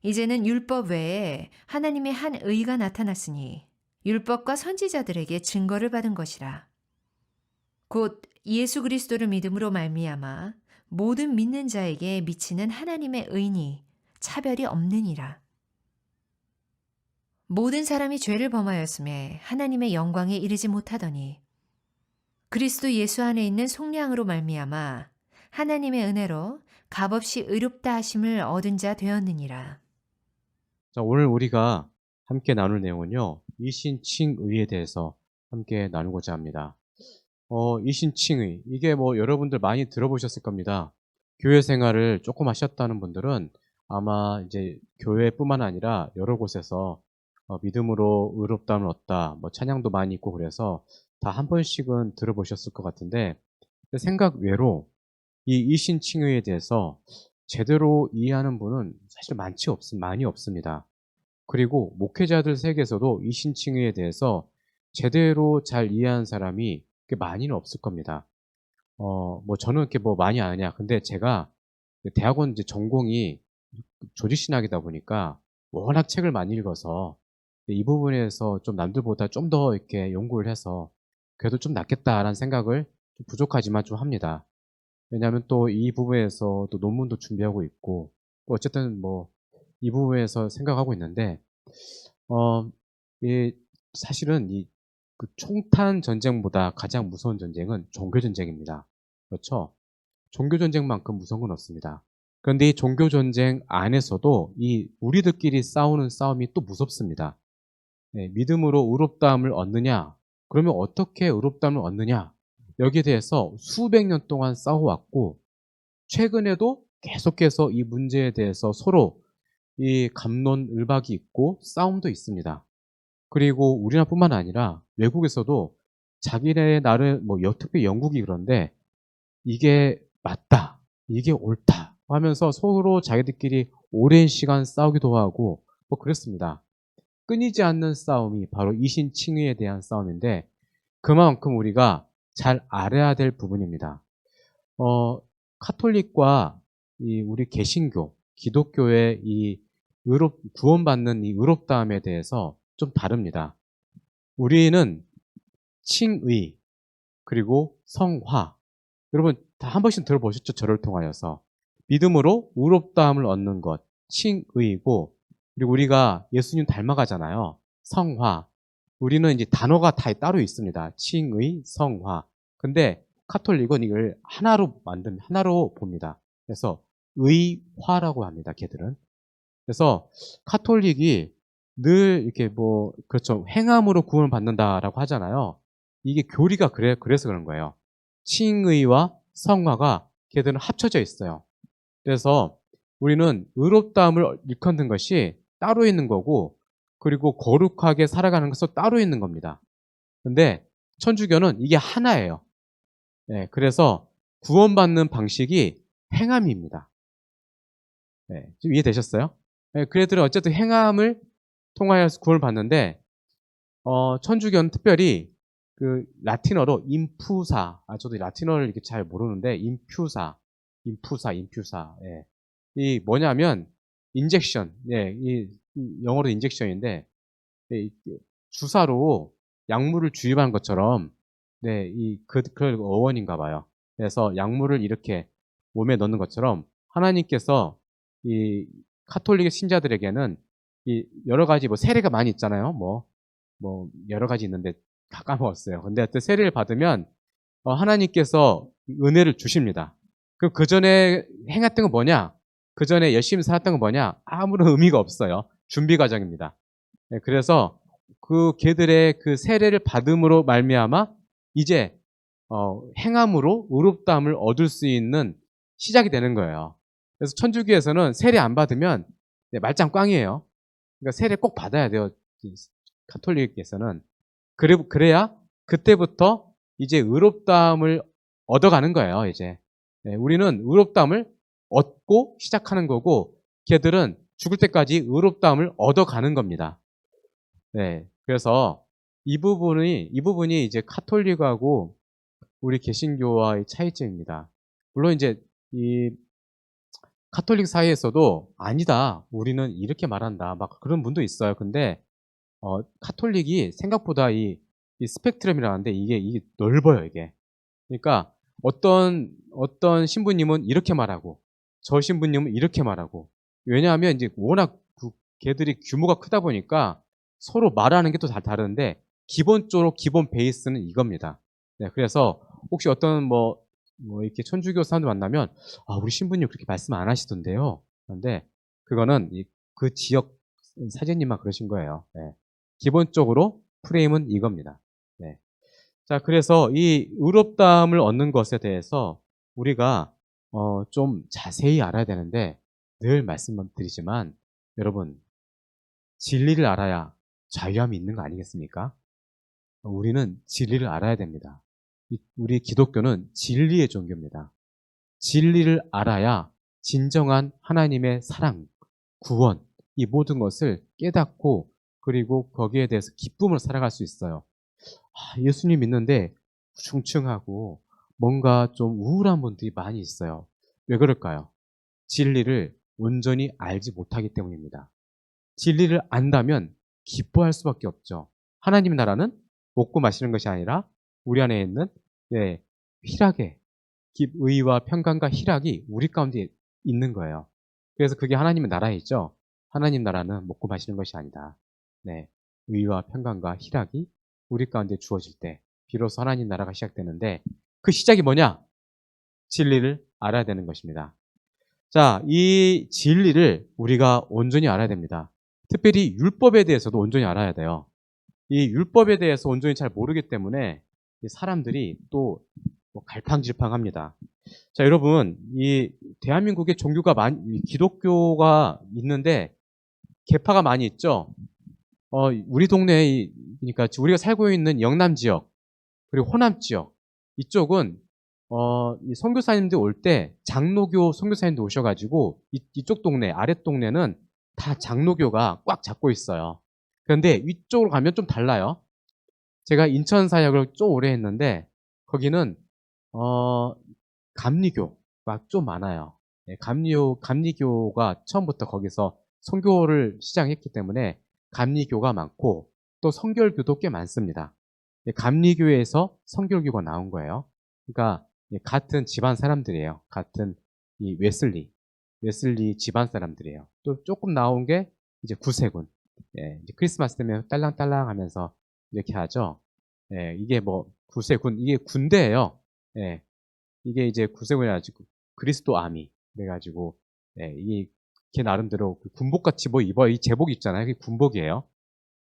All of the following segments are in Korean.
이제는 율법 외에 하나님의 한 의가 나타났으니 율법과 선지자들에게 증거를 받은 것이라. 곧 예수 그리스도를 믿음으로 말미암아 모든 믿는 자에게 미치는 하나님의 의니 차별이 없느니라. 모든 사람이 죄를 범하였음에 하나님의 영광에 이르지 못하더니 그리스도 예수 안에 있는 속량으로 말미암아 하나님의 은혜로 값없이 의롭다 하심을 얻은 자 되었느니라. 자, 오늘 우리가 함께 나눌 내용은요, 이신칭의에 대해서 함께 나누고자 합니다. 이신칭의, 이게 뭐 여러분들 많이 들어보셨을 겁니다. 교회 생활을 조금 하셨다는 분들은 아마 이제 교회뿐만 아니라 여러 곳에서 믿음으로 의롭다함을 얻다, 뭐 찬양도 많이 있고 그래서 다 한 번씩은 들어보셨을 것 같은데, 생각 외로 이 이신칭의에 대해서 제대로 이해하는 분은 사실 많이 없습니다. 그리고 목회자들 세계에서도 이신칭의에 대해서 제대로 잘 이해한 사람이 그렇게 많이는 없을 겁니다. 뭐 저는 이렇게 뭐 많이 아냐. 근데 제가 대학원 이제 전공이 조직신학이다 보니까 워낙 책을 많이 읽어서 이 부분에서 좀 남들보다 좀 더 이렇게 연구를 해서 그래도 좀 낫겠다라는 생각을 좀 부족하지만 좀 합니다. 왜냐하면 또 이 부분에서 또 논문도 준비하고 있고 또 어쨌든 뭐 이 부분에서 생각하고 있는데 어 이 사실은 이 그 총탄 전쟁보다 가장 무서운 전쟁은 종교 전쟁입니다. 그렇죠? 종교 전쟁만큼 무서운 건 없습니다. 그런데 이 종교 전쟁 안에서도 이 우리들끼리 싸우는 싸움이 또 무섭습니다. 네, 믿음으로 의롭다함을 얻느냐? 그러면 어떻게 의롭다함을 얻느냐? 여기에 대해서 수백 년 동안 싸워왔고 최근에도 계속해서 이 문제에 대해서 서로 이 갑론을박이 있고 싸움도 있습니다. 그리고 우리나라뿐만 아니라 외국에서도 자기네 나름 뭐 특히 영국이 그런데 이게 맞다, 이게 옳다 하면서 서로 자기들끼리 오랜 시간 싸우기도 하고 뭐 그랬습니다. 끊이지 않는 싸움이 바로 이신칭의에 대한 싸움인데 그만큼 우리가 잘 알아야 될 부분입니다. 카톨릭과 이 우리 개신교, 기독교의 이 구원받는 이 의롭다함에 대해서 좀 다릅니다. 우리는 칭의, 그리고 성화. 여러분 다 한 번씩 들어보셨죠? 저를 통하여서. 믿음으로 의롭다함을 얻는 것, 칭의이고, 그리고 우리가 예수님 닮아가잖아요. 성화. 우리는 이제 단어가 다 따로 있습니다. 칭의, 성화. 근데 카톨릭은 이걸 하나로 봅니다. 그래서 의화라고 합니다. 걔들은. 그래서 카톨릭이 늘 이렇게 뭐 그렇죠. 행함으로 구원을 받는다라고 하잖아요. 이게 교리가 그래서 그런 거예요. 칭의와 성화가 걔들은 합쳐져 있어요. 그래서 우리는 의롭다함을 일컫는 것이 따로 있는 거고 그리고 거룩하게 살아가는 것은 따로 있는 겁니다. 근데 천주교는 이게 하나예요. 네, 그래서 구원받는 방식이 행함입니다. 네, 좀 이해되셨어요? 네, 그애들은 어쨌든 행함을 통하여서 구원을 받는데 천주교는 특별히 그 라틴어로 인푸사, 저도 라틴어를 이렇게 잘 모르는데 인퓨사, 예. 이 뭐냐면 인젝션, 예, 이 영어로 인젝션인데 예, 주사로 약물을 주입하는 것처럼 네, 그 어원인가 봐요. 그래서 약물을 이렇게 몸에 넣는 것처럼 하나님께서 이 카톨릭의 신자들에게는 이 여러 가지 뭐 세례가 많이 있잖아요. 뭐 여러 가지 있는데 다 까먹었어요. 근데 하여튼 세례를 받으면 하나님께서 은혜를 주십니다. 그 전에 행했던 건 뭐냐? 그 전에 열심히 살았던 건 뭐냐? 아무런 의미가 없어요. 준비 과정입니다. 네, 그래서 그 걔들의 그 세례를 받음으로 말미암아 이제 행함으로 의롭다함을 얻을 수 있는 시작이 되는 거예요. 그래서 천주교에서는 세례 안 받으면 네, 말짱 꽝이에요. 그러니까 세례 꼭 받아야 돼요. 카톨릭에서는. 그래야 그때부터 이제 의롭다함을 얻어가는 거예요, 이제. 네, 우리는 의롭다함을 얻고 시작하는 거고, 걔들은 죽을 때까지 의롭다함을 얻어가는 겁니다. 네. 그래서 이 부분이 이제 카톨릭하고 우리 개신교와의 차이점입니다. 물론 이제 이 가톨릭 사이에서도 아니다. 우리는 이렇게 말한다. 막 그런 분도 있어요. 근데 가톨릭이 생각보다 이 스펙트럼이라는데 이게 넓어요, 이게. 그러니까 어떤 신부님은 이렇게 말하고 저 신부님은 이렇게 말하고 왜냐하면 이제 워낙 걔들이 규모가 크다 보니까 서로 말하는 게 또 다 다른데 기본적으로 기본 베이스는 이겁니다. 네, 그래서 혹시 어떤 이렇게 천주교 사람들 만나면 아, 우리 신부님 그렇게 말씀 안 하시던데요. 그런데 그거는 그 지역 사제님만 그러신 거예요. 네. 기본적으로 프레임은 이겁니다. 네. 자, 그래서 이 의롭다함을 얻는 것에 대해서 우리가 좀 자세히 알아야 되는데 늘 말씀드리지만 여러분 진리를 알아야 자유함이 있는 거 아니겠습니까? 우리는 진리를 알아야 됩니다. 우리 기독교는 진리의 종교입니다. 진리를 알아야 진정한 하나님의 사랑, 구원, 이 모든 것을 깨닫고 그리고 거기에 대해서 기쁨을 살아갈 수 있어요. 예수님 믿는데 충충하고 뭔가 좀 우울한 분들이 많이 있어요. 왜 그럴까요? 진리를 온전히 알지 못하기 때문입니다. 진리를 안다면 기뻐할 수밖에 없죠. 하나님 나라는 먹고 마시는 것이 아니라 우리 안에 있는 희락의 의와 평강과 희락이 우리 가운데 있는 거예요. 그래서 그게 하나님의 나라에 있죠. 하나님 나라는 먹고 마시는 것이 아니다. 네, 의와 평강과 희락이 우리 가운데 주어질 때 비로소 하나님 나라가 시작되는데 그 시작이 뭐냐? 진리를 알아야 되는 것입니다. 자, 이 진리를 우리가 온전히 알아야 됩니다. 특별히 율법에 대해서도 온전히 알아야 돼요. 이 율법에 대해서 온전히 잘 모르기 때문에 사람들이 또 갈팡질팡합니다. 자, 여러분, 이 대한민국에 종교가 기독교가 있는데 계파가 많이 있죠. 우리 동네에 그러니까 우리가 살고 있는 영남 지역 그리고 호남 지역 이쪽은 이 선교사님들 올 때 장로교 선교사님들 오셔가지고 이쪽 동네 아랫 동네는 다 장로교가 꽉 잡고 있어요. 그런데 위쪽으로 가면 좀 달라요. 제가 인천 사역을 좀 오래 했는데 거기는 감리교가 좀 많아요. 네, 감리교가 처음부터 거기서 선교를 시작했기 때문에 감리교가 많고 또 성결교도 꽤 많습니다. 감리교에서 성결교가 나온 거예요. 그러니까 같은 집안 사람들이에요. 같은 이 웨슬리 집안 사람들이에요. 또 조금 나온 게 이제 구세군. 이제 크리스마스 되면 딸랑딸랑 하면서 이렇게 하죠. 이게 구세군, 이게 군대예요. 이게 이제 구세군이라고 그리스도 아미 그래가지고 이게 걔 나름대로 군복같이 입어 이 제복 있잖아요. 그게 군복이에요.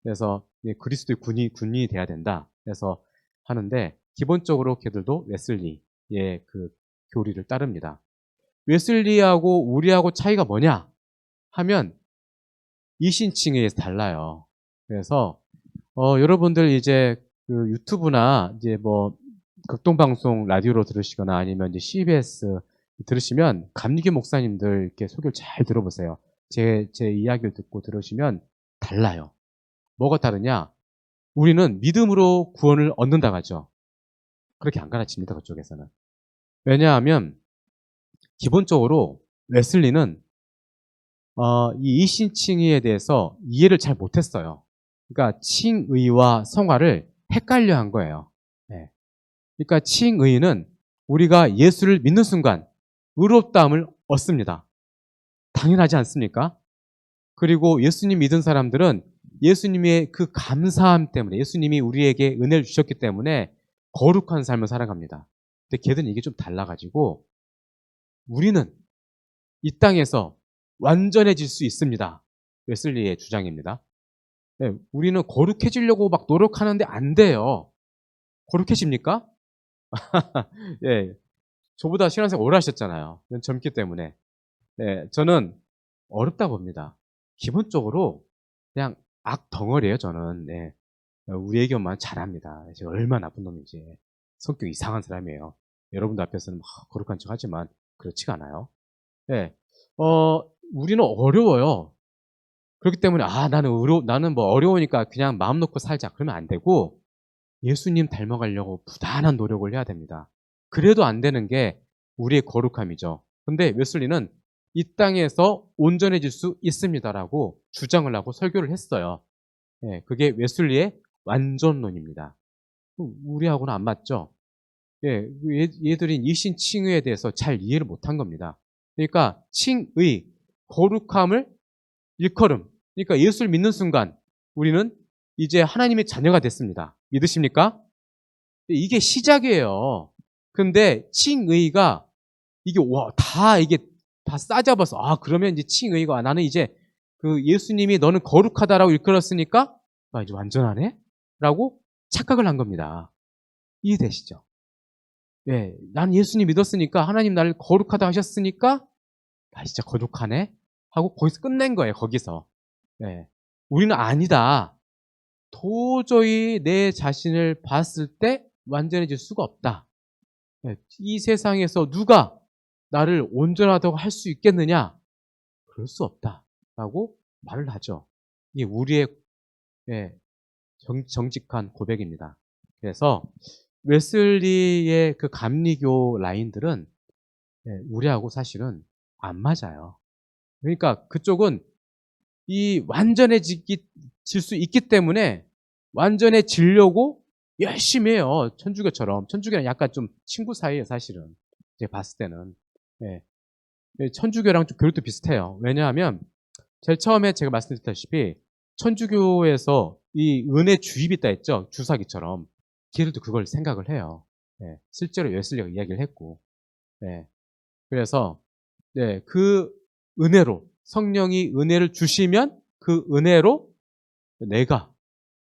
그래서 그리스도의 군인이 돼야 된다. 그래서 하는데 기본적으로 걔들도 웨슬리의 그 교리를 따릅니다. 웨슬리하고 우리하고 차이가 뭐냐 하면 이신칭에 의해서 달라요. 그래서 여러분들 이제 그 유튜브나 이제 극동방송 라디오로 들으시거나 아니면 이제 CBS 들으시면 감리교 목사님들 이렇게 소개를 잘 들어보세요. 제 이야기를 듣고 들으시면 달라요. 뭐가 다르냐? 우리는 믿음으로 구원을 얻는다고 하죠. 그렇게 안 가르칩니다. 그쪽에서는. 왜냐하면 기본적으로 웨슬리는 이 이신칭의에 대해서 이해를 잘 못했어요. 그러니까 칭의와 성화를 헷갈려 한 거예요. 네. 그러니까 칭의는 우리가 예수를 믿는 순간 의롭다함을 얻습니다. 당연하지 않습니까? 그리고 예수님 믿은 사람들은 예수님의 그 감사함 때문에 예수님이 우리에게 은혜를 주셨기 때문에 거룩한 삶을 살아갑니다. 근데 걔들은 이게 좀 달라가지고 우리는 이 땅에서 완전해질 수 있습니다. 웨슬리의 주장입니다. 네, 우리는 거룩해지려고 막 노력하는데 안 돼요. 거룩해집니까? 예, 저보다 신앙생활 오래 하셨잖아요. 젊기 때문에. 네, 저는 어렵다 봅니다. 기본적으로 그냥 악 덩어리예요, 저는. 네. 우리 애교만 잘합니다. 제가 얼마나 나쁜 놈인지. 성격 이상한 사람이에요. 여러분들 앞에서는 막 거룩한 척 하지만 그렇지가 않아요. 네. 우리는 어려워요. 그렇기 때문에 나는 어려우니까 그냥 마음 놓고 살자. 그러면 안 되고 예수님 닮아가려고 부단한 노력을 해야 됩니다. 그래도 안 되는 게 우리의 거룩함이죠. 근데 웨슬리는 이 땅에서 온전해질 수 있습니다라고 주장을 하고 설교를 했어요. 예, 그게 웨슬리의 완전론입니다. 우리하고는 안 맞죠? 예, 얘들이 이신 칭의에 대해서 잘 이해를 못한 겁니다. 그러니까 칭의, 거룩함을 일컬음. 그러니까 예수를 믿는 순간 우리는 이제 하나님의 자녀가 됐습니다. 믿으십니까? 이게 시작이에요. 근데 칭의가 이게 이게 다 싸잡아서 그러면 이제 칭의가 나는 이제 그 예수님이 너는 거룩하다라고 일컬었으니까 나 이제 완전하네? 라고 착각을 한 겁니다. 이해되시죠? 예, 나는 예수님 믿었으니까 하나님 나를 거룩하다 하셨으니까 나 진짜 거룩하네? 하고 거기서 끝낸 거예요. 거기서. 예. 우리는 아니다. 도저히 내 자신을 봤을 때 완전해질 수가 없다. 예, 이 세상에서 누가 나를 온전하다고 할 수 있겠느냐? 그럴 수 없다. 라고 말을 하죠. 이게 우리의 예, 정직한 고백입니다. 그래서 웨슬리의 그 감리교 라인들은 우리하고 사실은 안 맞아요. 그러니까 그쪽은 이 완전해질 수 있기 때문에 완전해지려고 열심히 해요. 천주교처럼. 천주교랑 약간 좀 친구 사이에요, 사실은. 제가 봤을 때는. 예. 천주교랑 좀 교리도 비슷해요. 왜냐하면 제일 처음에 제가 말씀드렸다시피 천주교에서 이 은혜 주입이 있다 했죠. 주사기처럼. 걔들도 그걸 생각을 해요. 예. 실제로 웨슬리가 이야기를 했고. 예. 그래서 그 은혜로 성령이 은혜를 주시면 그 은혜로 내가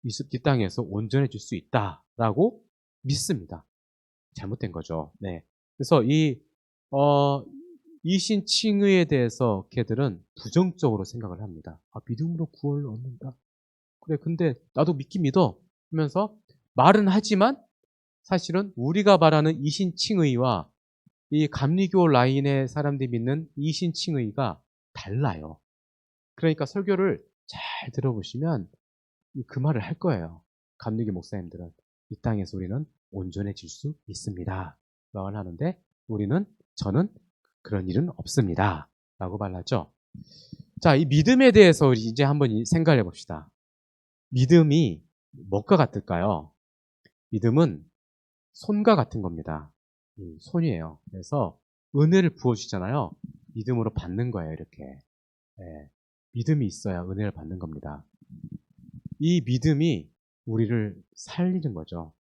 이 땅에서 온전해질 수 있다라고 믿습니다. 잘못된 거죠. 네. 그래서 이신칭의에 대해서 걔들은 부정적으로 생각을 합니다. 믿음으로 구원을 얻는다. 그래, 근데 나도 믿긴 믿어 하면서 말은 하지만 사실은 우리가 말하는 이신칭의와 이 감리교 라인의 사람들이 믿는 이신칭의가 달라요. 그러니까 설교를 잘 들어보시면 그 말을 할 거예요. 감리교 목사님들은 이 땅에서 우리는 온전해질 수 있습니다. 라고 하는데 저는 그런 일은 없습니다. 라고 말하죠. 자, 이 믿음에 대해서 우리 이제 한번 생각해 봅시다. 믿음이 뭐가 같을까요? 믿음은 손과 같은 겁니다. 손이에요. 그래서 은혜를 부어주잖아요. 믿음으로 받는 거예요, 이렇게. 예, 믿음이 있어야 은혜를 받는 겁니다. 이 믿음이 우리를 살리는 거죠.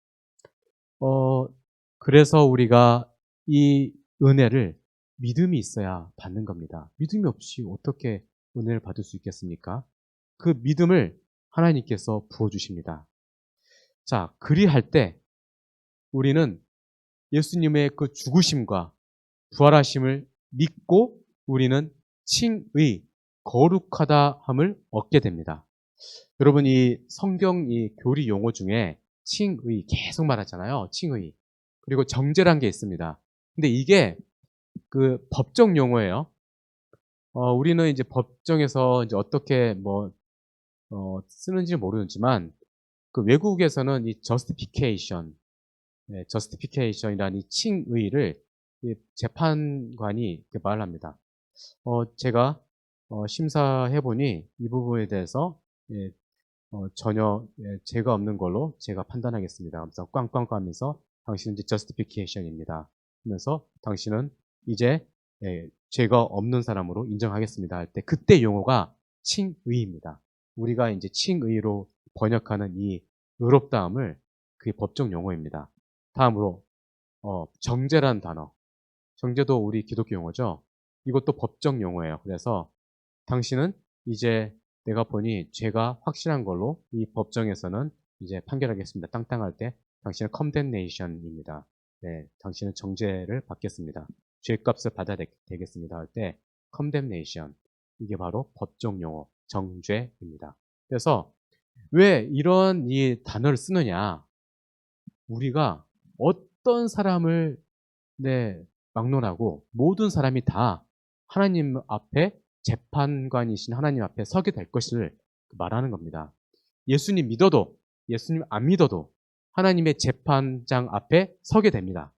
그래서 우리가 이 은혜를 믿음이 있어야 받는 겁니다. 믿음이 없이 어떻게 은혜를 받을 수 있겠습니까? 그 믿음을 하나님께서 부어주십니다. 자, 그리할 때 우리는 예수님의 그 죽으심과 부활하심을 믿고 우리는 칭의, 거룩하다함을 얻게 됩니다. 여러분, 이 성경 이 교리 용어 중에 칭의 계속 말하잖아요. 칭의. 그리고 정죄란 게 있습니다. 근데 이게 그 법정 용어예요. 우리는 이제 법정에서 이제 어떻게 쓰는지 모르지만 그 외국에서는 이 justification이라는 이 칭의를 이 재판관이 이렇게 말을 합니다. 제가 심사해 보니 이 부분에 대해서 전혀 죄가 없는 걸로 제가 판단하겠습니다. 하면서 꽝꽝꽝 하면서 당신은 이제 justification입니다. 하면서 당신은 이제 죄가 없는 사람으로 인정하겠습니다. 할 때 그때 용어가 칭의입니다. 우리가 이제 칭의로 번역하는 이 의롭다함을 그게 법정 용어입니다. 다음으로 정죄란 단어. 정죄도 우리 기독교 용어죠. 이것도 법정 용어예요. 그래서 당신은 이제 내가 보니 죄가 확실한 걸로 이 법정에서는 이제 판결하겠습니다. 땅땅할 때 당신은 condemnation입니다. 네, 당신은 정죄를 받겠습니다. 죄값을 받아야 되겠습니다. 할 때 condemnation. 이게 바로 법정 용어, 정죄입니다. 그래서 왜 이런 이 단어를 쓰느냐? 우리가 어떤 사람을 막론하고 모든 사람이 다 하나님 앞에 재판관이신 하나님 앞에 서게 될 것을 말하는 겁니다. 예수님 믿어도 예수님 안 믿어도 하나님의 재판장 앞에 서게 됩니다.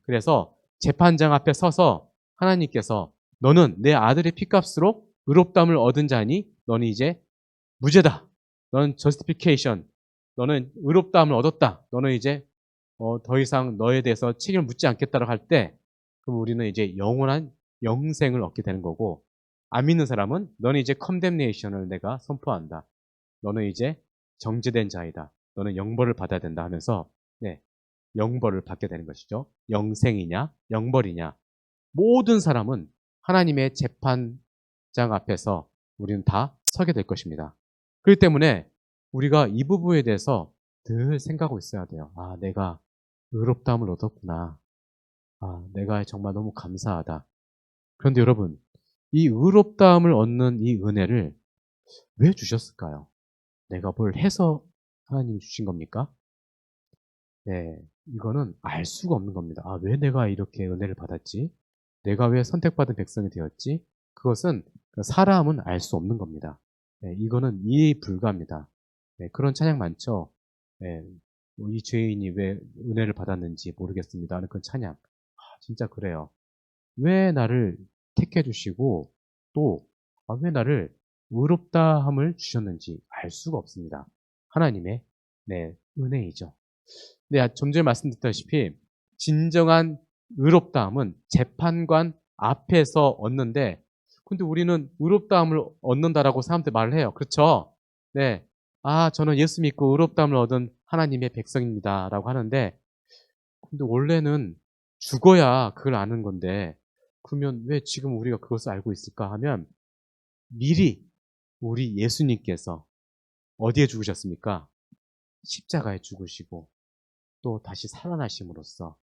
그래서 재판장 앞에 서서 하나님께서 너는 내 아들의 피값으로 의롭다함을 얻은 자니 너는 이제 무죄다. 너는 justification. 너는 의롭다함을 얻었다. 너는 이제 더 이상 너에 대해서 책임을 묻지 않겠다라고 할 때 그럼 우리는 이제 영원한 영생을 얻게 되는 거고 안 믿는 사람은 너는 이제 condemnation을 내가 선포한다. 너는 이제 정죄된 자이다. 너는 영벌을 받아야 된다 하면서 네, 영벌을 받게 되는 것이죠. 영생이냐 영벌이냐 모든 사람은 하나님의 재판장 앞에서 우리는 다 서게 될 것입니다. 그렇기 때문에 우리가 이 부분에 대해서 늘 생각하고 있어야 돼요. 아, 내가 의롭다함을 얻었구나. 아, 내가 정말 너무 감사하다. 그런데 여러분, 이 의롭다함을 얻는 이 은혜를 왜 주셨을까요? 내가 뭘 해서 하나님이 주신 겁니까? 네, 이거는 알 수가 없는 겁니다. 아, 왜 내가 이렇게 은혜를 받았지? 내가 왜 선택받은 백성이 되었지? 그것은 사람은 알 수 없는 겁니다. 네, 이거는 이해 불가합니다. 네, 그런 찬양 많죠? 네, 뭐이 죄인이 왜 은혜를 받았는지 모르겠습니다 하는 그런 찬양. 아, 진짜 그래요. 왜 나를 택해 주시고 또 왜 나를 의롭다함을 주셨는지 알 수가 없습니다. 하나님의 네, 은혜이죠. 네, 좀 전에 말씀드렸다시피 진정한 의롭다함은 재판관 앞에서 얻는데 근데 우리는 의롭다함을 얻는다라고 사람들 말을 해요. 그렇죠? 네. 아, 저는 예수 믿고 의롭다함을 얻은 하나님의 백성입니다라고 하는데 근데 원래는 죽어야 그걸 아는 건데 그러면 왜 지금 우리가 그것을 알고 있을까 하면 미리 우리 예수님께서 어디에 죽으셨습니까? 십자가에 죽으시고 또 다시 살아나심으로써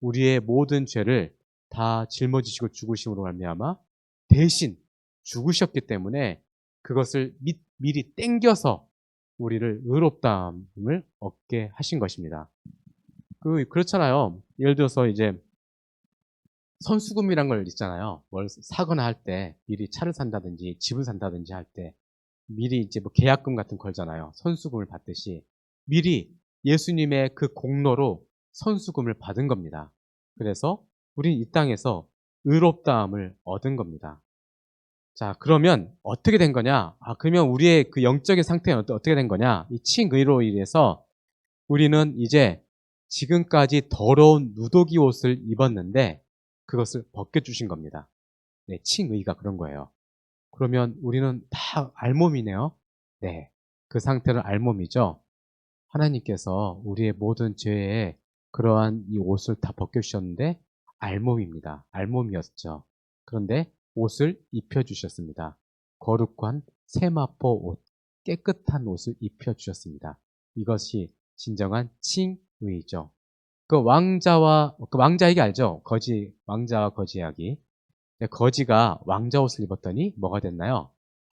우리의 모든 죄를 다 짊어지시고 죽으심으로 말미암아 대신 죽으셨기 때문에 그것을 미리 땡겨서 우리를 의롭다함을 얻게 하신 것입니다. 그렇잖아요. 예를 들어서 이제 선수금이란 걸 있잖아요. 뭘 사거나 할 때 미리 차를 산다든지 집을 산다든지 할 때 미리 이제 뭐 계약금 같은 거 걸잖아요. 선수금을 받듯이 미리 예수님의 그 공로로 선수금을 받은 겁니다. 그래서 우린 이 땅에서 의롭다함을 얻은 겁니다. 자, 그러면 어떻게 된 거냐? 아, 그러면 우리의 그 영적인 상태는 어떻게 된 거냐? 이 칭의로 인해서 우리는 이제 지금까지 더러운 누더기 옷을 입었는데 그것을 벗겨주신 겁니다. 네, 칭의가 그런 거예요. 그러면 우리는 다 알몸이네요. 네, 그 상태는 알몸이죠. 하나님께서 우리의 모든 죄에 그러한 이 옷을 다 벗겨주셨는데 알몸입니다. 알몸이었죠. 그런데 옷을 입혀주셨습니다. 거룩한 세마포 옷, 깨끗한 옷을 입혀주셨습니다. 이것이 진정한 칭의죠. 그 왕자 얘기 알죠? 왕자와 거지 이야기. 거지가 왕자 옷을 입었더니 뭐가 됐나요?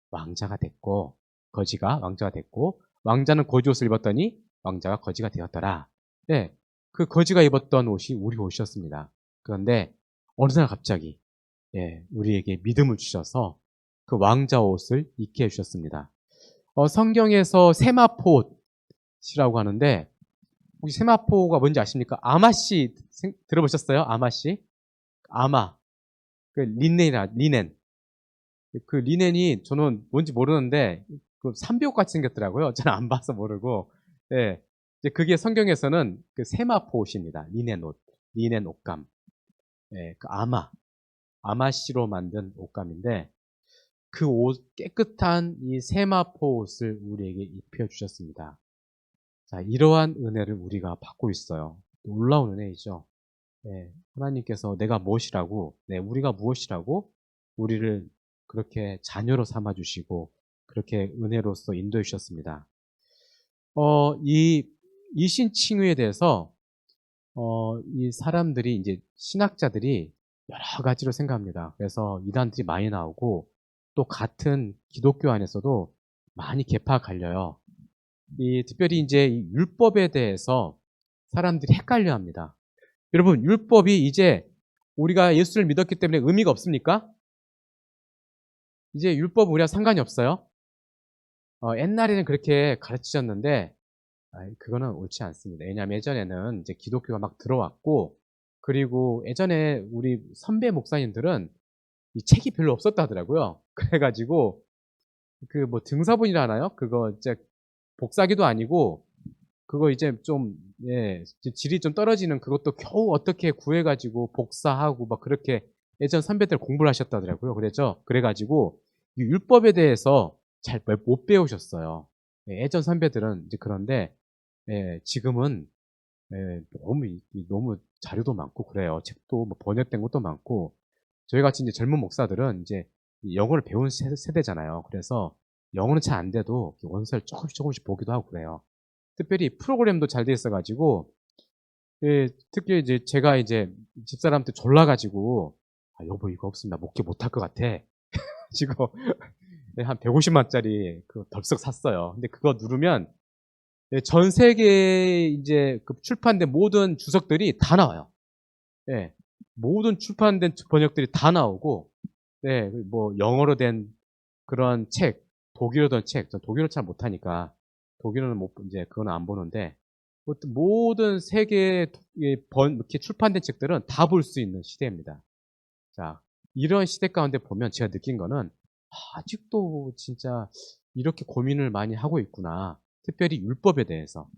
왕자가 됐고, 거지가 왕자가 됐고, 왕자는 거지 옷을 입었더니 왕자가 거지가 되었더라. 네, 그 거지가 입었던 옷이 우리 옷이었습니다. 그런데 어느 날 갑자기 우리에게 믿음을 주셔서 그 왕자 옷을 입게 해주셨습니다. 성경에서 세마포 옷이라고 하는데 혹시 세마포가 뭔지 아십니까? 아마씨 들어보셨어요? 아마씨? 아마. 그 리넨. 그 리넨이 저는 뭔지 모르는데 그 삼비옷 같이 생겼더라고요. 저는 안 봐서 모르고. 네. 이제 그게 성경에서는 그 세마포 옷입니다. 리넨 옷. 리넨 옷감. 네, 그 아마씨로 만든 옷감인데 그 옷, 깨끗한 이 세마포 옷을 우리에게 입혀 주셨습니다. 자, 이러한 은혜를 우리가 받고 있어요. 놀라운 은혜이죠. 네, 하나님께서 내가 무엇이라고, 우리가 무엇이라고 우리를 그렇게 자녀로 삼아 주시고 그렇게 은혜로서 인도해 주셨습니다. 이 이신칭의에 대해서 이 사람들이 이제 신학자들이 여러 가지로 생각합니다. 그래서 이단들이 많이 나오고 또 같은 기독교 안에서도 많이 계파가 갈려요. 특별히 이제 이 율법에 대해서 사람들이 헷갈려 합니다. 여러분, 율법이 이제 우리가 예수를 믿었기 때문에 의미가 없습니까? 이제 율법은 우리와 상관이 없어요. 옛날에는 그렇게 가르치셨는데, 그거는 옳지 않습니다. 왜냐하면 예전에는 이제 기독교가 막 들어왔고, 그리고 예전에 우리 선배 목사님들은 이 책이 별로 없었다 하더라고요. 그래가지고 그 뭐 등사본이라 하나요? 그거 이제 복사기도 아니고 그거 이제 좀 예, 질이 좀 떨어지는 그것도 겨우 어떻게 구해가지고 복사하고 막 그렇게 예전 선배들 공부를 하셨다더라고요. 그래가지고 이 율법에 대해서 잘 못 배우셨어요. 예, 예전 선배들은 이제 그런데 예, 지금은 예, 너무 자료도 많고 그래요. 책도 뭐 번역된 것도 많고 저희 같이 이제 젊은 목사들은 이제 이 영어를 배운 세대잖아요. 그래서 영어는 잘 안 돼도 원서를 조금씩 보기도 하고 그래요. 특별히 프로그램도 잘 돼 있어가지고 예, 특히 이제 제가 이제 집사람한테 졸라가지고 아, 여보 이거 없으면 나 목회 못할 것 같아. 지금 한 150만짜리 그 덜썩 샀어요. 근데 그거 누르면 예, 전 세계에 이제 그 출판된 모든 주석들이 다 나와요. 예, 모든 출판된 번역들이 다 나오고, 네, 뭐 영어로 된 그런 책, 독일어 된 책, 전 독일어 잘 못하니까 독일어는 못 이제 그건 안 보는데 모든 세계 이렇게 출판된 책들은 다 볼 수 있는 시대입니다. 자, 이런 시대 가운데 보면 제가 느낀 거는 아직도 진짜 이렇게 고민을 많이 하고 있구나. 특별히 율법에 대해서.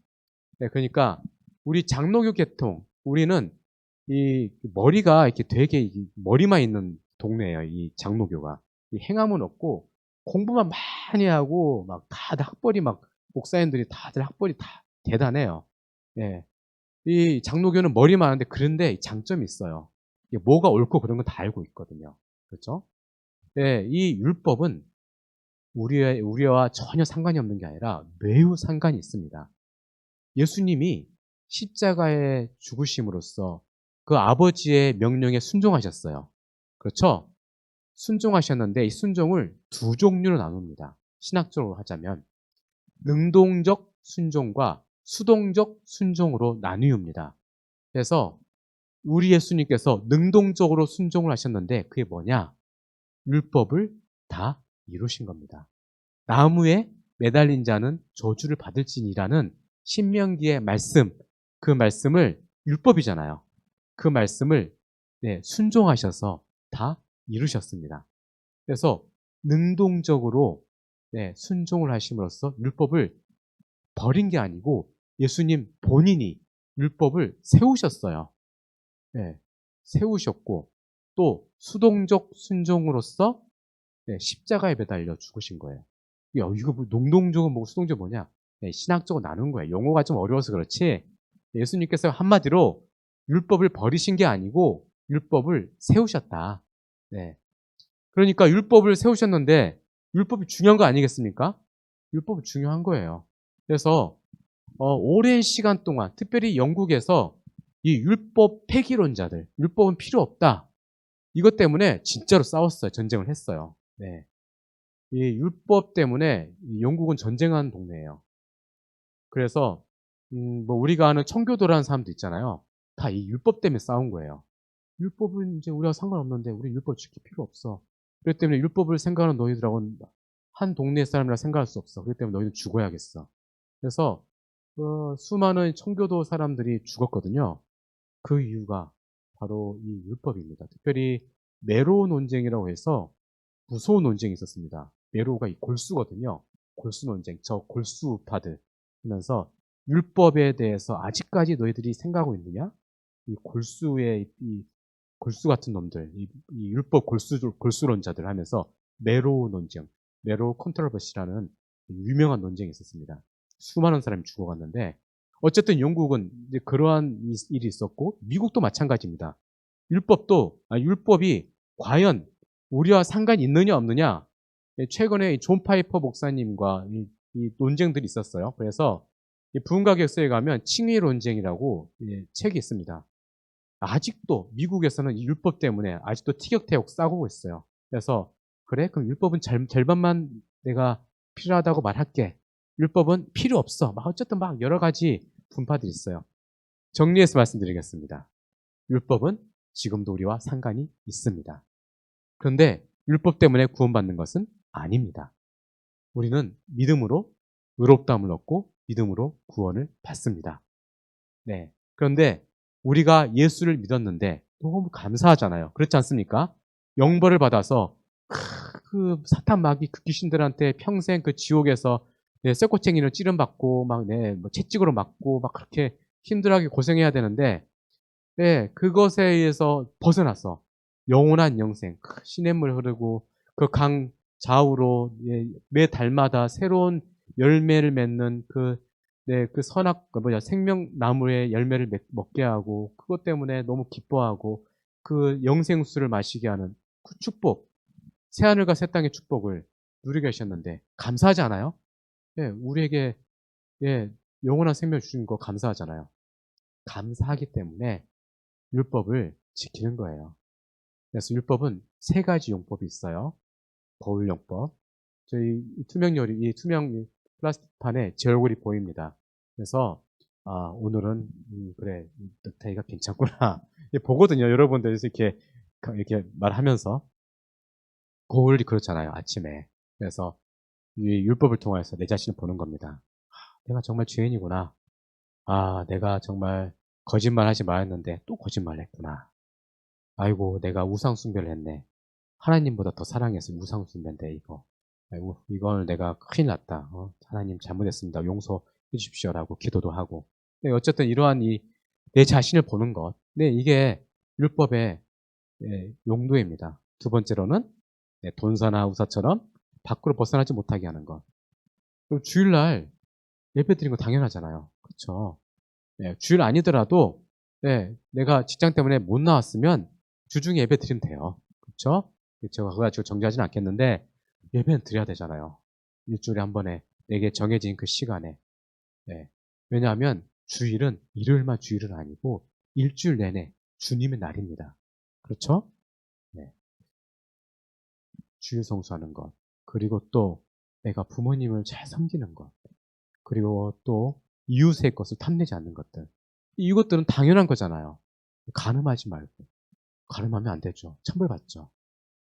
네, 그러니까 우리 장로교 계통, 우리는 이 머리가 이렇게 되게 머리만 있는 동네예요. 이 장로교가. 이 행함은 없고 공부만 많이 하고 막 다들 학벌이 막 목사님들이 다들 학벌이 다 대단해요. 예. 이 장로교는 머리 많은데 그런데 장점이 있어요. 이게 뭐가 옳고 그런 건 다 알고 있거든요. 그렇죠? 예, 이 율법은 우리와 전혀 상관이 없는 게 아니라 매우 상관이 있습니다. 예수님이 십자가에 죽으심으로써 그 아버지의 명령에 순종하셨어요. 그렇죠? 순종하셨는데 이 순종을 두 종류로 나눕니다. 신학적으로 하자면 능동적 순종과 수동적 순종으로 나뉘옵니다. 그래서 우리 예수님께서 능동적으로 순종을 하셨는데 그게 뭐냐? 율법을 다 이루신 겁니다. 나무에 매달린 자는 저주를 받을지니라는 신명기의 말씀, 그 말씀을 율법이잖아요. 그 말씀을 네, 순종하셔서 다 이루셨습니다. 그래서 능동적으로 네, 순종을 하심으로써 율법을 버린 게 아니고 예수님 본인이 율법을 세우셨어요. 네, 세우셨고 또 수동적 순종으로서 네, 십자가에 매달려 죽으신 거예요. 야, 이거 뭐 능동적은 뭐고 수동적 뭐냐? 네, 신학적으로 나눈 거예요. 용어가 좀 어려워서 그렇지. 예수님께서 한마디로 율법을 버리신 게 아니고 율법을 세우셨다. 네. 그러니까 율법을 세우셨는데 율법이 중요한 거 아니겠습니까? 율법이 중요한 거예요. 그래서 오랜 시간 동안 특별히 영국에서 이 율법 폐기론자들, 율법은 필요 없다. 이것 때문에 진짜로 싸웠어요. 전쟁을 했어요. 네. 이 율법 때문에 이 영국은 전쟁한 동네예요. 그래서 뭐 우리가 아는 청교도라는 사람도 있잖아요. 다 이 율법 때문에 싸운 거예요. 율법은 이제 우리가 상관없는데 우리 율법 지킬 필요 없어. 그렇기 때문에 율법을 생각하는 너희들하고는 한 동네 사람이라 생각할 수 없어. 그렇기 때문에 너희는 죽어야겠어. 그래서 수많은 청교도 사람들이 죽었거든요. 그 이유가 바로 이 율법입니다. 특별히 메로 논쟁이라고 해서 무서운 논쟁이 있었습니다. 메로가 이 골수거든요. 골수 논쟁, 저 골수 우파들 하면서 율법에 대해서 아직까지 너희들이 생각하고 있느냐? 이 골수의 이 골수 같은 놈들, 이 율법 골수론자들 하면서 메로 논쟁, 메로 컨트러버시라는 유명한 논쟁이 있었습니다. 수많은 사람이 죽어갔는데 어쨌든 영국은 이제 그러한 일이 있었고 미국도 마찬가지입니다. 율법이 과연 우리와 상관이 있느냐 없느냐 최근에 존 파이퍼 목사님과 이 논쟁들이 있었어요. 그래서 부흥가격서에 가면 칭의 논쟁이라고 책이 있습니다. 아직도 미국에서는 이 율법 때문에 아직도 티격태격 싸우고 있어요. 그래서 그래? 그럼 율법은 절반만 내가 필요하다고 말할게. 율법은 필요 없어. 어쨌든 여러 가지 분파들이 있어요. 정리해서 말씀드리겠습니다. 율법은 지금도 우리와 상관이 있습니다. 그런데 율법 때문에 구원받는 것은 아닙니다. 우리는 믿음으로 의롭다함을 얻고 믿음으로 구원을 받습니다. 네. 그런데 우리가 예수를 믿었는데 너무 감사하잖아요. 그렇지 않습니까? 영벌을 받아서 그 사탄 마귀 그 귀신들한테 평생 그 지옥에서 쇠꼬챙이를 찌름받고 막 뭐 채찍으로 맞고 막 그렇게 힘들하게 고생해야 되는데 그것에 의해서 벗어나서 영원한 영생, 시냇물 흐르고 그 강 좌우로 매 달마다 새로운 열매를 맺는 그 선악 생명나무의 열매를 먹게 하고 그것 때문에 너무 기뻐하고 그 영생수를 마시게 하는 그 축복, 새하늘과 새 땅의 축복을 누리게 하셨는데 감사하지 않아요? 우리에게 영원한 생명 주신 거 감사하잖아요. 감사하기 때문에 율법을 지키는 거예요. 그래서 율법은 세 가지 용법이 있어요. 거울용법. 저희 이 투명 플라스틱 판에 제 얼굴이 보입니다. 그래서 오늘은 그래 늑타이가 괜찮구나 보거든요. 여러분들 이렇게 말하면서 거울이 그렇잖아요. 아침에. 그래서 이 율법을 통해서 내 자신을 보는 겁니다. 내가 정말 죄인이구나. 내가 정말 거짓말하지 말았는데 또 거짓말했구나. 아이고 내가 우상 숭배를 했네. 하나님보다 더 사랑해서 우상 숭배인데 이거. 아이고 이걸 내가 큰일 났다. 하나님 잘못했습니다. 용서해 주십시오라고 기도도 하고. 어쨌든 이러한 내 자신을 보는 것. 이게 율법의 용도입니다. 두 번째로는 돈사나 우사처럼 밖으로 벗어나지 못하게 하는 것. 그럼 주일날 예배 드리는 거 당연하잖아요. 그렇죠? 주일 아니더라도 내가 직장 때문에 못 나왔으면 주중에 예배 드리면 돼요. 그렇죠? 제가 그거 가지고 정죄하지는 않겠는데 예배는 드려야 되잖아요. 일주일에 한 번에 내게 정해진 그 시간에. 왜냐하면 주일은 일요일만 주일은 아니고 일주일 내내 주님의 날입니다. 그렇죠? 주일 성수하는 것. 그리고 또 내가 부모님을 잘 섬기는 것. 그리고 또 이웃의 것을 탐내지 않는 것들. 이것들은 당연한 거잖아요. 간음하지 말고. 간음하면 안 되죠. 천벌받죠.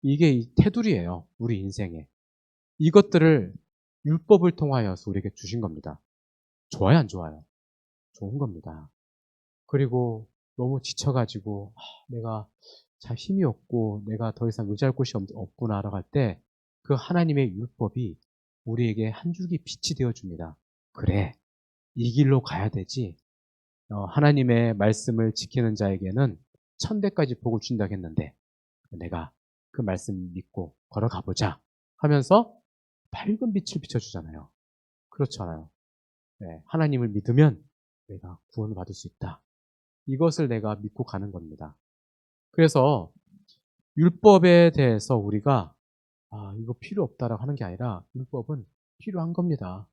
이게 이 테두리예요. 우리 인생에. 이것들을 율법을 통하여서 우리에게 주신 겁니다. 좋아요, 안 좋아요? 좋은 겁니다. 그리고 너무 지쳐가지고 내가 잘 힘이 없고 내가 더 이상 의지할 곳이 없구나라고 할 때 그 하나님의 율법이 우리에게 한 줄기 빛이 되어줍니다. 그래, 이 길로 가야 되지. 하나님의 말씀을 지키는 자에게는 천대까지 복을 준다고 했는데 내가 그 말씀 믿고 걸어가 보자 하면서 밝은 빛을 비춰주잖아요. 그렇잖아요. 하나님을 믿으면 내가 구원을 받을 수 있다. 이것을 내가 믿고 가는 겁니다. 그래서 율법에 대해서 우리가 이거 필요 없다라고 하는 게 아니라 율법은 필요한 겁니다.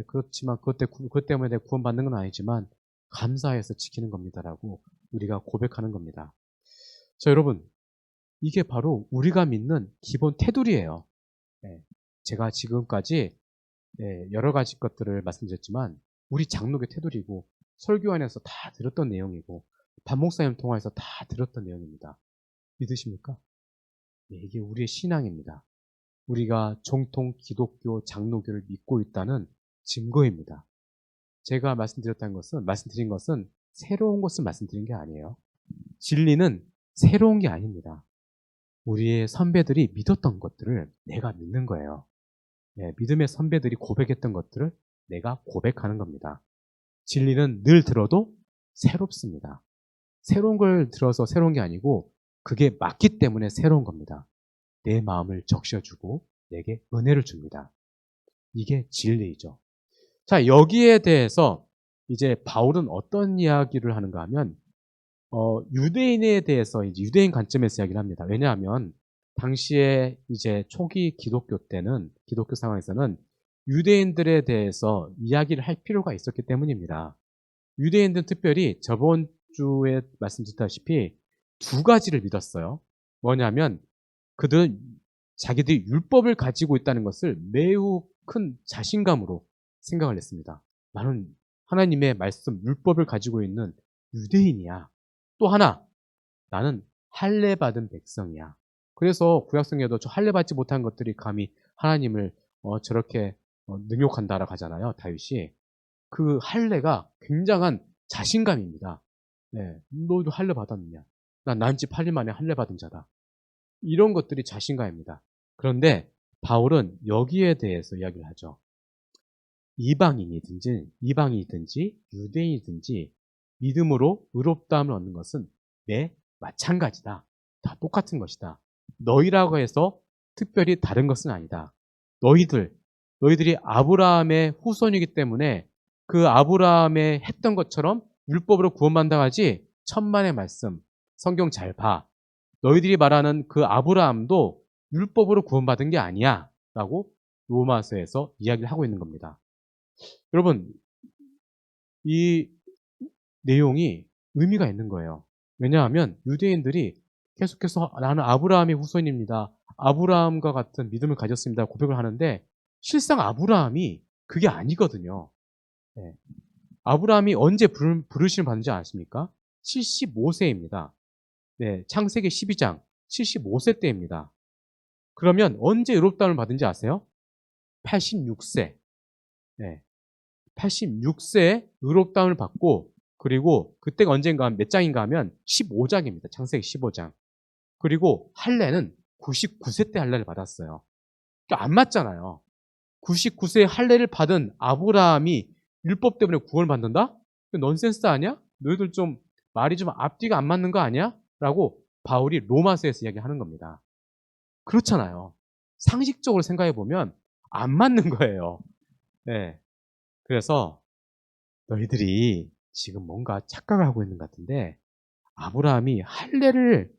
그렇지만 그것 때문에 내가 구원받는 건 아니지만 감사해서 지키는 겁니다라고 우리가 고백하는 겁니다. 자, 여러분, 이게 바로 우리가 믿는 기본 테두리예요. 제가 지금까지 여러 가지 것들을 말씀드렸지만 우리 장로교 테두리고 설교 안에서 다 들었던 내용이고 반 목사님 통해서 다 들었던 내용입니다. 믿으십니까? 이게 우리의 신앙입니다. 우리가 정통 기독교 장로교를 믿고 있다는 증거입니다. 제가 말씀드린 것은 새로운 것을 말씀드린 게 아니에요. 진리는 새로운 게 아닙니다. 우리의 선배들이 믿었던 것들을 내가 믿는 거예요. 믿음의 선배들이 고백했던 것들을 내가 고백하는 겁니다. 진리는 늘 들어도 새롭습니다. 새로운 걸 들어서 새로운 게 아니고 그게 맞기 때문에 새로운 겁니다. 내 마음을 적셔주고 내게 은혜를 줍니다. 이게 진리이죠. 자, 여기에 대해서 이제 바울은 어떤 이야기를 하는가 하면 유대인에 대해서 이제 유대인 관점에서 이야기를 합니다. 왜냐하면 당시에 이제 초기 기독교 상황에서는 유대인들에 대해서 이야기를 할 필요가 있었기 때문입니다. 유대인들은 특별히 저번 주에 말씀드렸다시피 두 가지를 믿었어요. 뭐냐면 그들은 자기들이 율법을 가지고 있다는 것을 매우 큰 자신감으로 생각을 했습니다. 나는 하나님의 말씀, 율법을 가지고 있는 유대인이야. 또 하나, 나는 할례 받은 백성이야. 그래서 구약성에도 저 할례 받지 못한 것들이 감히 하나님을 저렇게 능욕한다라고 하잖아요. 다윗이. 그 할례가 굉장한 자신감입니다. 너도 할례 받았느냐? 난 집 8일 만에 할례 받은 자다. 이런 것들이 자신감입니다. 그런데 바울은 여기에 대해서 이야기를 하죠. 이방인이든지 유대인이든지 믿음으로 의롭다함을 얻는 것은 내 마찬가지다. 다 똑같은 것이다. 너희라고 해서 특별히 다른 것은 아니다. 너희들이 아브라함의 후손이기 때문에 그 아브라함의 했던 것처럼 율법으로 구원받는다 하지. 천만의 말씀, 성경 잘 봐. 너희들이 말하는 그 아브라함도 율법으로 구원받은 게 아니야. 라고 로마서에서 이야기를 하고 있는 겁니다. 여러분, 이 내용이 의미가 있는 거예요. 왜냐하면 유대인들이 계속해서 나는 아브라함의 후손입니다. 아브라함과 같은 믿음을 가졌습니다. 고백을 하는데 실상 아브라함이 그게 아니거든요. 네. 아브라함이 언제 부르심을 받는지 아십니까? 75세입니다. 네, 창세기 12장 75세 때입니다. 그러면 언제 의롭다함을 받은지 아세요? 86세. 네, 86세에 의롭다함을 받고 그리고 그때가 언젠가 몇 장인가 하면 15장입니다. 창세기 15장. 그리고 할례는 99세 때 할례를 받았어요. 그러니까 안 맞잖아요. 99세에 할례를 받은 아브라함이 율법 때문에 구원을 받는다? 넌센스 아니야? 너희들 좀 말이 좀 앞뒤가 안 맞는 거 아니야? 라고 바울이 로마서에서 이야기하는 겁니다. 그렇잖아요. 상식적으로 생각해 보면 안 맞는 거예요. 네. 그래서 너희들이 지금 뭔가 착각을 하고 있는 것 같은데 아브라함이 할례를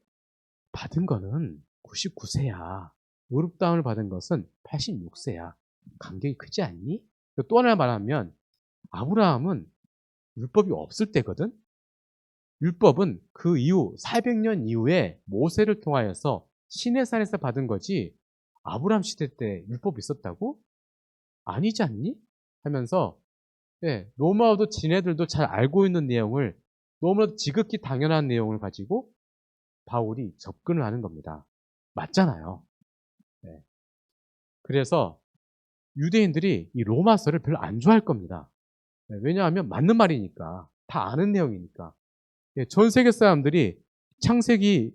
받은 거는 99세야. 의롭다함을 받은 것은 86세야. 간격이 크지 않니? 또 하나 말하면 아브라함은 율법이 없을 때거든. 율법은 그 이후 400년 이후에 모세를 통하여서 시내산에서 받은 거지 아브라함 시대 때 율법이 있었다고? 아니지 않니? 하면서 로마어도 지네들도 잘 알고 있는 내용을 너무나도 지극히 당연한 내용을 가지고 바울이 접근을 하는 겁니다. 맞잖아요. 네. 그래서 유대인들이 이 로마서를 별로 안 좋아할 겁니다. 네, 왜냐하면 맞는 말이니까. 다 아는 내용이니까. 전 세계 사람들이 창세기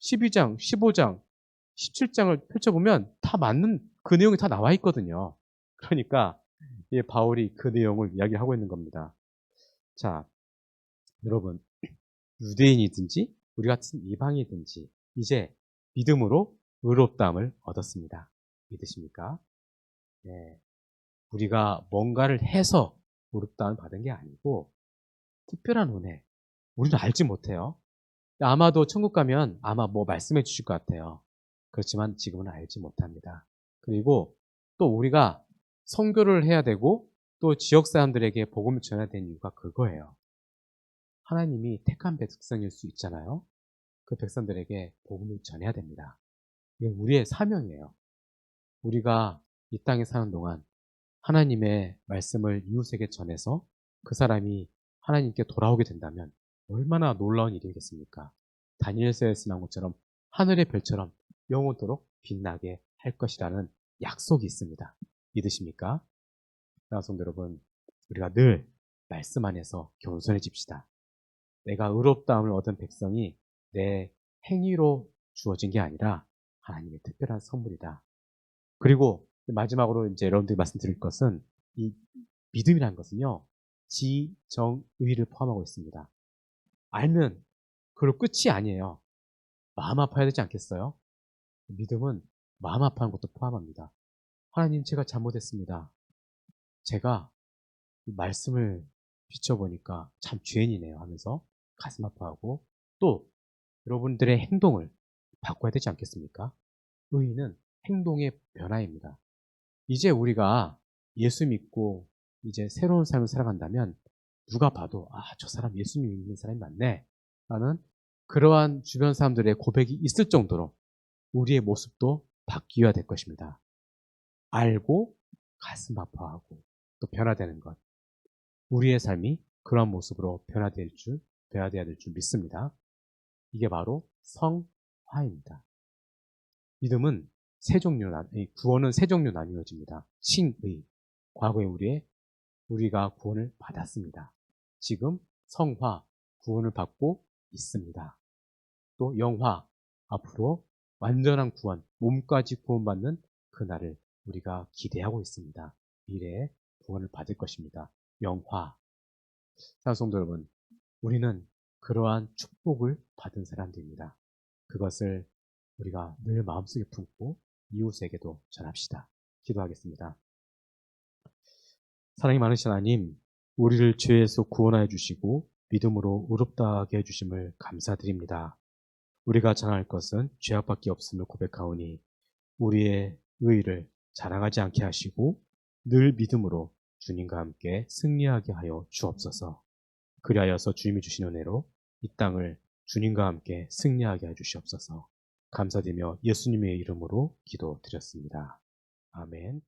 12장, 15장, 17장을 펼쳐보면 다 맞는 그 내용이 다 나와 있거든요. 그러니까 바울이 그 내용을 이야기하고 있는 겁니다. 자, 여러분, 유대인이든지 우리 같은 이방이든지 이제 믿음으로 의롭다함을 얻었습니다. 믿으십니까? 네. 우리가 뭔가를 해서 의롭다함을 받은 게 아니고 특별한 은혜. 우리도 알지 못해요. 아마도 천국 가면 아마 뭐 말씀해 주실 것 같아요. 그렇지만 지금은 알지 못합니다. 그리고 또 우리가 선교를 해야 되고 또 지역 사람들에게 복음을 전해야 되는 이유가 그거예요. 하나님이 택한 백성일 수 있잖아요. 그 백성들에게 복음을 전해야 됩니다. 이건 우리의 사명이에요. 우리가 이 땅에 사는 동안 하나님의 말씀을 이웃에게 전해서 그 사람이 하나님께 돌아오게 된다면 얼마나 놀라운 일이겠습니까? 다니엘서에서 나온 것처럼 하늘의 별처럼 영원토록 빛나게 할 것이라는 약속이 있습니다. 믿으십니까? 성도 여러분, 우리가 늘 말씀 안에서 겸손해집시다. 내가 의롭다함을 얻은 백성이 내 행위로 주어진 게 아니라 하나님의 특별한 선물이다. 그리고 마지막으로 이제 여러분들이 말씀드릴 것은 이 믿음이라는 것은요, 지정의를 포함하고 있습니다. 알면 그걸로 끝이 아니에요. 마음 아파야 되지 않겠어요? 믿음은 마음 아파하는 것도 포함합니다. 하나님, 제가 잘못했습니다. 제가 이 말씀을 비춰보니까 참 죄인이네요 하면서 가슴 아파하고 또 여러분들의 행동을 바꿔야 되지 않겠습니까? 의의는 행동의 변화입니다. 이제 우리가 예수 믿고 이제 새로운 삶을 살아간다면 누가 봐도 저 사람 예수 믿는 사람이 맞네 라는 그러한 주변 사람들의 고백이 있을 정도로 우리의 모습도 바뀌어야 될 것입니다. 알고 가슴 아파하고 또 변화되는 것. 우리의 삶이 그러한 모습으로 변화되어야 될 줄 믿습니다. 이게 바로 성화입니다. 믿음은 구원은 세 종류 나뉘어집니다. 칭의. 과거에 우리가 구원을 받았습니다. 지금 성화, 구원을 받고 있습니다. 또 영화, 앞으로 완전한 구원, 몸까지 구원받는 그날을 우리가 기대하고 있습니다. 미래에 구원을 받을 것입니다. 영화. 사랑성도 여러분, 우리는 그러한 축복을 받은 사람들입니다. 그것을 우리가 늘 마음속에 품고 이웃에게도 전합시다. 기도하겠습니다. 사랑이 많으신 하나님, 우리를 죄에서 구원하여 주시고 믿음으로 의롭다 하게 해주심을 감사드립니다. 우리가 전할 것은 죄악밖에 없음을 고백하오니 우리의 의의를 자랑하지 않게 하시고 늘 믿음으로 주님과 함께 승리하게 하여 주옵소서. 그리하여서 주님이 주신 은혜로 이 땅을 주님과 함께 승리하게 해 주시옵소서. 감사드리며 예수님의 이름으로 기도드렸습니다. 아멘.